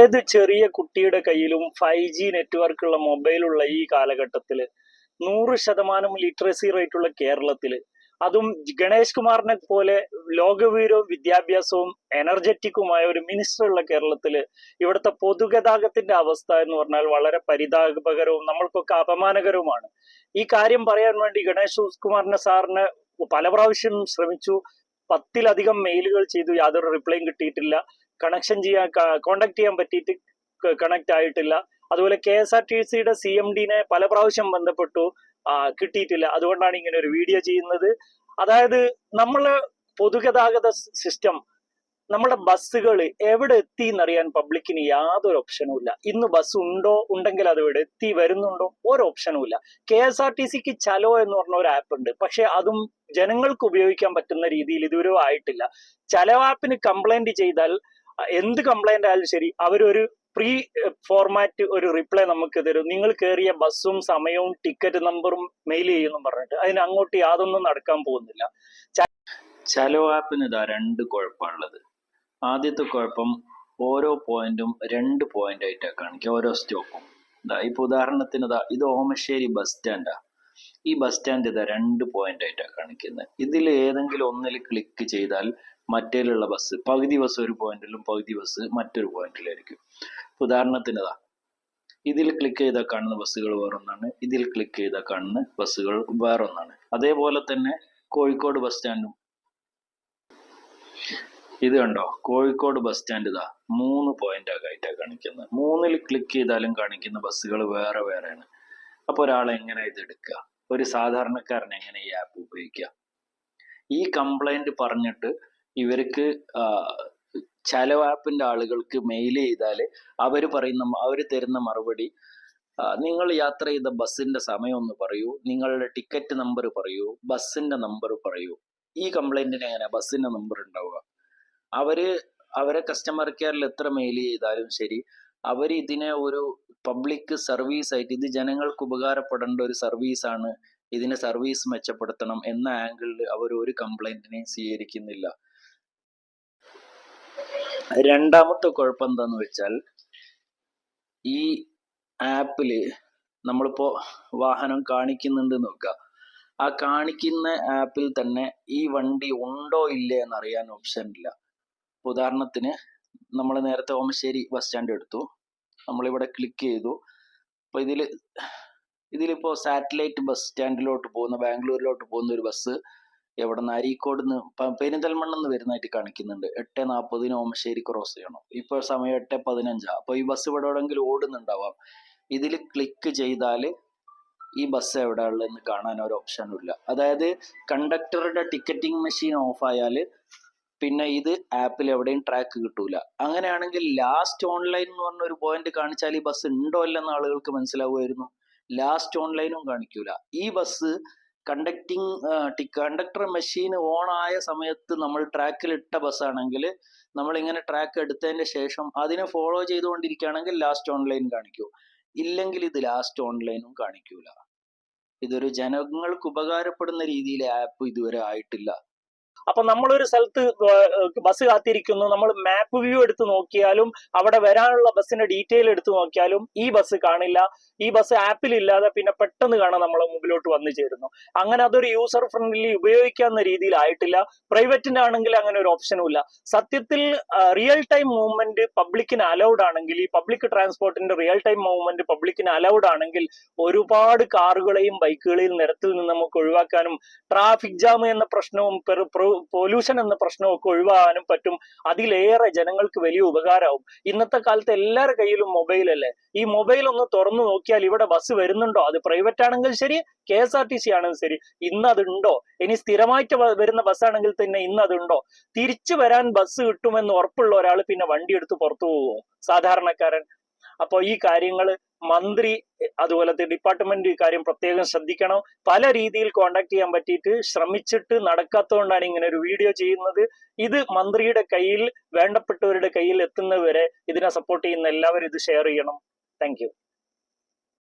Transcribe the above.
ഏത് ചെറിയ കുട്ടിയുടെ കയ്യിലും 5G നെറ്റ്വർക്കുള്ള മൊബൈലുള്ള ഈ കാലഘട്ടത്തിൽ 100% ലിറ്ററസി റേറ്റ് ഉള്ള കേരളത്തിൽ, അതും ഗണേഷ് കുമാറിനെ പോലെ ലോകവീരവും വിദ്യാഭ്യാസവും എനർജറ്റിക്കുമായ ഒരു മിനിസ്റ്റർ ഉള്ള കേരളത്തിൽ ഇവിടുത്തെ പൊതുഗതാഗതത്തിന്റെ അവസ്ഥ എന്ന് പറഞ്ഞാൽ വളരെ പരിതാപകരവും നമ്മൾക്കൊക്കെ അപമാനകരവുമാണ്. ഈ കാര്യം പറയാൻ വേണ്ടി ഗണേഷ് കുമാറിന്റെ സാറിന് പല പ്രാവശ്യം ശ്രമിച്ചു, 10-ലധികം മെയിലുകൾ ചെയ്തു, യാതൊരു റിപ്ലൈയും കിട്ടിയിട്ടില്ല. കണക്ഷൻ ചെയ്യാൻ കോണ്ടാക്ട് ചെയ്യാൻ പറ്റിയിട്ട് കണക്ട് ആയിട്ടില്ല. അതുപോലെ KSRTCയുടെ CMDനെ പല പ്രാവശ്യം ബന്ധപ്പെട്ടു, കിട്ടിയിട്ടില്ല. അതുകൊണ്ടാണ് ഇങ്ങനെ ഒരു വീഡിയോ ചെയ്യുന്നത്. അതായത് നമ്മള് പൊതുഗതാഗത സിസ്റ്റം, നമ്മുടെ ബസ്സുകൾ എവിടെ എത്തി എന്നറിയാൻ പബ്ലിക്കിന് യാതൊരു ഓപ്ഷനും ഇല്ല. ഇന്ന് ബസ് ഉണ്ടോ, ഉണ്ടെങ്കിൽ അത് എവിടെ എത്തി, വരുന്നുണ്ടോ, ഒരു ഓപ്ഷനും ഇല്ല. KSRTCക്ക് ചലോ എന്ന് പറഞ്ഞ ഒരു ആപ്പ് ഉണ്ട്, പക്ഷെ അതും ജനങ്ങൾക്ക് ഉപയോഗിക്കാൻ പറ്റുന്ന രീതിയിൽ ഇതുവരെ ആയിട്ടില്ല. ചലോ ആപ്പിന് കംപ്ലൈന്റ് ചെയ്താൽ, എന്ത് കംപ്ലൈന്റ് ആയാലും ശരി, അവരൊരു പ്രീ ഫോർമാറ്റ് ഒരു റിപ്ലൈ നമുക്ക് തരും. നിങ്ങൾ കയറിയ ബസ്സും സമയവും ടിക്കറ്റ് നമ്പറും മെയിൽ ചെയ്യുന്നു പറഞ്ഞിട്ട്. അതിന് അങ്ങോട്ട് യാതൊന്നും നടക്കാൻ പോകുന്നില്ല. ചലോ ആപ്പിന് ഇതാ 2 കുഴപ്പമുള്ളത്. ആദ്യത്തെ കുഴപ്പം, ഓരോ പോയിന്റും 2 പോയിന്റ് ആയിട്ടാണ് കാണിക്കുക, ഓരോ സ്റ്റോപ്പും. ഇപ്പൊ ഉദാഹരണത്തിന് ഇത് ഓമശ്ശേരി ബസ് സ്റ്റാൻഡാ. ഈ ബസ് സ്റ്റാൻഡ് 2 പോയിന്റ് ആയിട്ടാണ് കാണിക്കുന്നത്. ഇതിൽ ഏതെങ്കിലും ഒന്നിൽ ക്ലിക്ക് ചെയ്താൽ മറ്റേലുള്ള ബസ്, പകുതി ബസ് ഒരു പോയിന്റിലും പകുതി ബസ് മറ്റൊരു പോയിന്റിലായിരിക്കും. ഉദാഹരണത്തിന് ഇതിൽ ക്ലിക്ക് ചെയ്താൽ കാണുന്ന ബസ്സുകൾ വേറൊന്നാണ്, ഇതിൽ ക്ലിക്ക് ചെയ്താൽ കാണുന്ന ബസ്സുകൾ വേറൊന്നാണ്. അതേപോലെ തന്നെ കോഴിക്കോട് ബസ് സ്റ്റാൻഡും. ഇത് കണ്ടോ, കോഴിക്കോട് ബസ് സ്റ്റാൻഡ് 3 പോയിന്റ് ആയിട്ടാണ് കാണിക്കുന്നത്. 3-ൽ ക്ലിക്ക് ചെയ്താലും കാണിക്കുന്ന ബസ്സുകൾ വേറെ വേറെയാണ്. അപ്പൊ ഒരാൾ എങ്ങനെ ഇത് എടുക്കുക? ഒരു സാധാരണക്കാരൻ എങ്ങനെ ഈ ആപ്പ് ഉപയോഗിക്കുക? ഈ കംപ്ലൈന്റ് പറഞ്ഞിട്ട് ഇവർക്ക് ചലോ ആപ്പിന്റെ ആളുകൾക്ക് മെയിൽ ചെയ്താൽ അവർ തരുന്ന മറുപടി, നിങ്ങൾ യാത്ര ചെയ്ത ബസ്സിന്റെ സമയം ഒന്ന് പറയൂ, നിങ്ങളുടെ ടിക്കറ്റ് നമ്പർ പറയൂ, ബസ്സിന്റെ നമ്പർ പറയൂ. ഈ കംപ്ലൈന്റിന് എങ്ങനെ ബസ്സിന്റെ നമ്പർ ഉണ്ടാവുക? അവരെ കസ്റ്റമർ കെയറിൽ എത്ര മെയിൽ ചെയ്താലും ശരി, അവർ ഇതിനെ ഒരു പബ്ലിക് സർവീസ് ആയിട്ട്, ഇത് ജനങ്ങൾക്ക് ഉപകാരപ്പെടേണ്ട ഒരു സർവീസാണ്, ഇതിന് സർവീസ് മെച്ചപ്പെടുത്തണം എന്ന ആംഗിളിൽ അവർ ഒരു കംപ്ലൈന്റിനെയും സ്വീകരിക്കുന്നില്ല. രണ്ടാമത്തെ കുഴപ്പം എന്താന്ന് വെച്ചാൽ, ഈ ആപ്പില് നമ്മളിപ്പോ വാഹനം കാണിക്കുന്നുണ്ട് നോക്കുക, ആ കാണിക്കുന്ന ആപ്പിൽ തന്നെ ഈ വണ്ടി ഉണ്ടോ ഇല്ലേ എന്നറിയാൻ ഓപ്ഷൻ ഇല്ല. ഉദാഹരണത്തിന് നമ്മൾ നേരത്തെ ഓമശ്ശേരി ബസ് സ്റ്റാൻഡ് എടുത്തു, നമ്മളിവിടെ ക്ലിക്ക് ചെയ്തു. അപ്പൊ ഇതിലിപ്പോ സാറ്റലൈറ്റ് ബസ് സ്റ്റാൻഡിലോട്ട് പോകുന്ന, ബാംഗ്ലൂരിലോട്ട് പോകുന്ന ഒരു ബസ് എവിടെ നിന്ന്, അരീക്കോട് നിന്ന്, പെരിന്തൽമണ്ണെന്ന് വരുന്നതായിട്ട് കാണിക്കുന്നുണ്ട്. 8:40 ഓമശ്ശേരി ക്രോസ് ചെയ്യണം. ഇപ്പൊ സമയം 8:15. അപ്പൊ ഈ ബസ് ഇവിടെ എവിടെയെങ്കിലും ഓടുന്നുണ്ടാവാം. ഇതിൽ ക്ലിക്ക് ചെയ്താൽ ഈ ബസ് എവിടെ ഉള്ളതെന്ന് കാണാൻ ഒരു ഓപ്ഷനും ഇല്ല. അതായത് കണ്ടക്ടറുടെ ടിക്കറ്റിംഗ് മെഷീൻ ഓഫ് ആയാൽ പിന്നെ ഇത് ആപ്പിൽ എവിടെയും ട്രാക്ക് കിട്ടൂല. അങ്ങനെയാണെങ്കിൽ ലാസ്റ്റ് ഓൺലൈൻ എന്ന് പറഞ്ഞ ഒരു പോയിന്റ് കാണിച്ചാൽ ഈ ബസ് ഉണ്ടോ അല്ലെന്ന് ആളുകൾക്ക് മനസ്സിലാവുമായിരുന്നു. ലാസ്റ്റ് ഓൺലൈനും കാണിക്കൂല. ഈ ബസ് കണ്ടക്ടർ മെഷീൻ ഓൺ ആയ സമയത്ത് നമ്മൾ ട്രാക്കിൽ ഇട്ട ബസ്സാണെങ്കിൽ, നമ്മൾ ഇങ്ങനെ ട്രാക്ക് എടുത്തതിന് ശേഷം അതിനെ ഫോളോ ചെയ്തുകൊണ്ടിരിക്കുകയാണെങ്കിൽ ലാസ്റ്റ് ഓൺലൈൻ കാണിക്കൂ. ഇല്ലെങ്കിൽ ഇത് ലാസ്റ്റ് ഓൺലൈനും കാണിക്കൂല. ഇതൊരു ജനങ്ങൾക്ക് ഉപകാരപ്പെടുന്ന രീതിയിൽ ആപ്പ് ഇതുവരെ ആയിട്ടില്ല. അപ്പൊ നമ്മളൊരു സ്ഥലത്ത് ബസ് കാത്തിരിക്കുന്നു, നമ്മൾ മാപ്പ് വ്യൂ എടുത്ത് നോക്കിയാലും അവിടെ വരാനുള്ള ബസ്സിന്റെ ഡീറ്റെയിൽ എടുത്ത് നോക്കിയാലും ഈ ബസ് കാണില്ല. ഈ ബസ് ആപ്പിൽ ഇല്ലാതെ പിന്നെ പെട്ടെന്ന് കാണാൻ നമ്മളെ മുമ്പിലോട്ട് വന്നു ചേരുന്നു. അങ്ങനെ അതൊരു യൂസർ ഫ്രണ്ട്ലി ഉപയോഗിക്കാവുന്ന രീതിയിലായിട്ടില്ല. പ്രൈവറ്റിന്റെ ആണെങ്കിൽ അങ്ങനെ ഒരു ഓപ്ഷനും ഇല്ല. സത്യത്തിൽ റിയൽ ടൈം മൂവ്മെന്റ് പബ്ലിക്കിന് അലൗഡ് ആണെങ്കിൽ, ഈ പബ്ലിക് ട്രാൻസ്പോർട്ടിന്റെ റിയൽ ടൈം മൂവ്മെന്റ് പബ്ലിക്കിന് അലൗഡ് ആണെങ്കിൽ ഒരുപാട് കാറുകളെയും ബൈക്കുകളെയും നിരത്തിൽ നിന്ന് നമുക്ക് ഒഴിവാക്കാനും, ട്രാഫിക് ജാം എന്ന പ്രശ്നവും പൊല്യൂഷൻ എന്ന പ്രശ്നവും ഒക്കെ ഒഴിവാകാനും പറ്റും. അതിലേറെ ജനങ്ങൾക്ക് വലിയ ഉപകാരമാവും. ഇന്നത്തെ കാലത്ത് എല്ലാവരുടെ കയ്യിലും മൊബൈൽ അല്ലേ. ഈ മൊബൈൽ ഒന്ന് തുറന്നു നോക്കിയാൽ ഇവിടെ ബസ് വരുന്നുണ്ടോ, അത് പ്രൈവറ്റ് ആണെങ്കിൽ ശരി, KSRTC ആണെങ്കിൽ ശരി, ഇന്ന് അതുണ്ടോ, ഇനി സ്ഥിരമായിട്ട് വരുന്ന ബസ്സാണെങ്കിൽ തന്നെ ഇന്ന് അതുണ്ടോ, തിരിച്ചു വരാൻ ബസ് കിട്ടുമെന്ന് ഉറപ്പുള്ള ഒരാൾ പിന്നെ വണ്ടി എടുത്ത് പുറത്തു പോവോ, സാധാരണക്കാരൻ? അപ്പോൾ ഈ കാര്യങ്ങൾ മന്ത്രി അതുപോലത്തെ ഡിപ്പാർട്ട്മെന്റ് ഈ കാര്യം പ്രത്യേകം ശ്രദ്ധിക്കണം. പല രീതിയിൽ കോണ്ടാക്ട് ചെയ്യാൻ പറ്റിയിട്ട് ശ്രമിച്ചിട്ട് നടക്കാത്തതുകൊണ്ടാണ് ഇങ്ങനെ ഒരു വീഡിയോ ചെയ്യുന്നത്. ഇത് മന്ത്രിയുടെ കയ്യിൽ, വേണ്ടപ്പെട്ടവരുടെ കയ്യിൽ എത്തുന്നവരെ ഇതിനെ സപ്പോർട്ട് ചെയ്യുന്ന എല്ലാവരും ഇത് ഷെയർ ചെയ്യണം. താങ്ക്